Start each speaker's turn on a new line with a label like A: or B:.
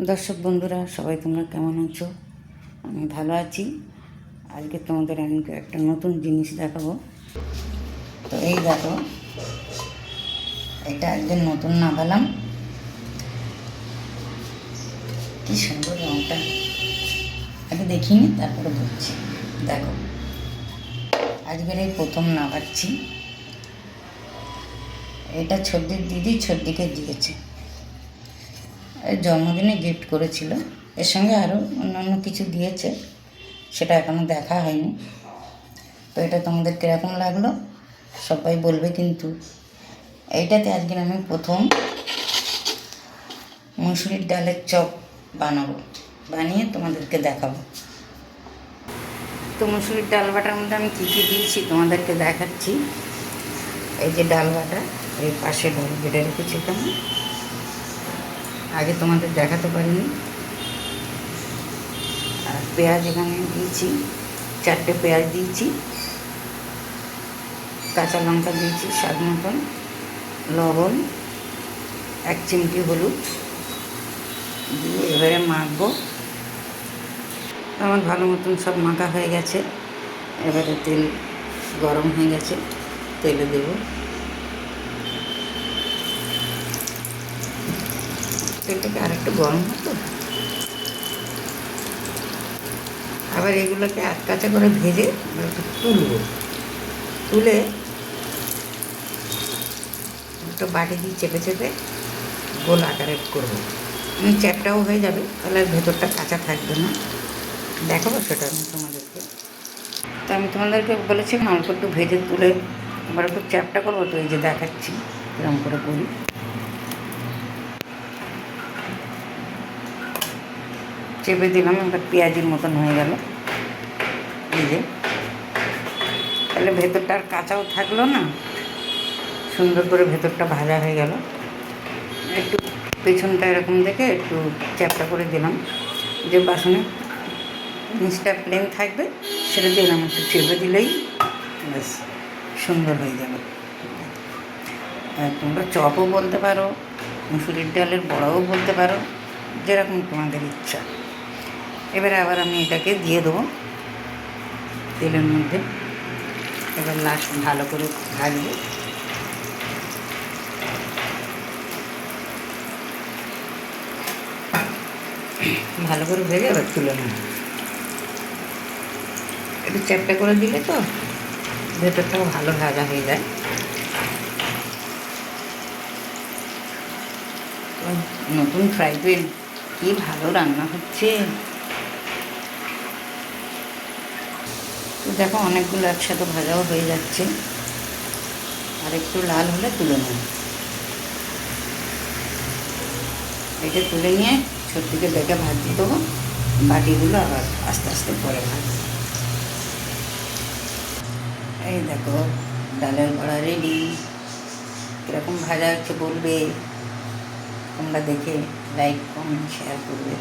A: দর্শক বন্ধুরা, সবাই তোমরা কেমন আছো? আমি ভালো আছি। আজকে তোমাদের আমি একটা নতুন জিনিস দেখাবো। তো এই দেখো, এটা আজকে নতুন নামালাম। কি সুন্দর রঙটা, আগে দেখিনি তারপরে বলছি। দেখো, আজকের এই প্রথম নামাচ্ছি। এটা ছর্দির দিদি ছর্দিকে দিয়েছে, জন্মদিনে গিফট করেছিল। এর সঙ্গে আরও অন্যান্য কিছু দিয়েছে, সেটা এখনও দেখা হয়নি। তো এটা তোমাদের কীরকম লাগলো সবাই বলবে কিন্তু। এইটাতে আজকে আমি প্রথম মুসুরির ডালের চপ বানাবো, বানিয়ে তোমাদেরকে দেখাবো। তো মুসুরির ডাল বাটার মধ্যে আমি কী কী দিয়েছি তোমাদেরকে দেখাচ্ছি। এই যে ডাল বাটা, এই পাশে ডাল বেটে রেখেছি, এখানে আগে তোমাদের দেখাতে পারিনি। আর পেঁয়াজ এখানে দিয়েছি, 4টে পেঁয়াজ দিয়েছি, কাঁচা লঙ্কা দিয়েছি স্বাদ মতন, লবণ, 1 চিমটি হলুদ দিয়ে এবারে মাখবো। আমার ভালো মতন সব মাখা হয়ে গেছে। এবারে তেল গরম হয়ে গেছে, তেলে দেবো। তেলটাকে আরেকটু গরম হতো। আবার এগুলোকে এক কাঁচা করে ভেজে তুলবো, তুলে একটা বাটি দিয়ে চেপে চেপে গোল আকারে করবো। চ্যাপটাও হয়ে যাবে, তাহলে ভেতরটা কাঁচা থাকবে না। দেখাবো সেটা আমি তোমাদেরকে। তো আমি তোমাদেরকে বলেছি অল্প একটু ভেজে তুলে আবার একটু চ্যাপটা করবো। তো এই যে দেখাচ্ছি এরকম করে করি। চেপে দিলাম, এবার পেঁয়াজির মতন হয়ে গেল। এই যে, তাহলে ভেতরটা আর কাঁচাও থাকলো না, সুন্দর করে ভেতরটা ভাজা হয়ে গেল। একটু পেছনটা এরকম দেখে একটু চ্যাপটা করে দিলাম, যে বাসনে নিচটা প্লেন থাকবে সেটা দিলাম, একটু চেপে দিলেই ব্যাস সুন্দর হয়ে যাবে। তোমরা চপও বলতে পারো, মুসুরির ডালের বড়াও বলতে পারো, যেরকম তোমাদের ইচ্ছা। এবারে আবার আমি এটাকে দিয়ে দেবো তেলের মধ্যে। এবার লাস্ট ভালো করে ভাজবো। ভালো করে ভেজে এবার তুলে নেব। একটু চ্যাপটা করে দিলে তো ভেতরটাও ভালো ভাজা হয়ে যায়। নতুন ফ্রাই প্যান, কি ভালো রান্না হচ্ছে। তো দেখো, অনেকগুলো একসাথে ভাজাও হয়ে যাচ্ছে। আর একটু লাল হলে তুলে নেব। এটা তুলে নিয়ে সত্যিকে দেখে ভাজতে দেবো। বাটিগুলো আবার আস্তে আস্তে পরে ভাজবো। এই দেখো, ডালের বড়া রেডি। কীরকম ভাজা হচ্ছে বলবে তোমরা, দেখে লাইক কমেন্ট শেয়ার করবে।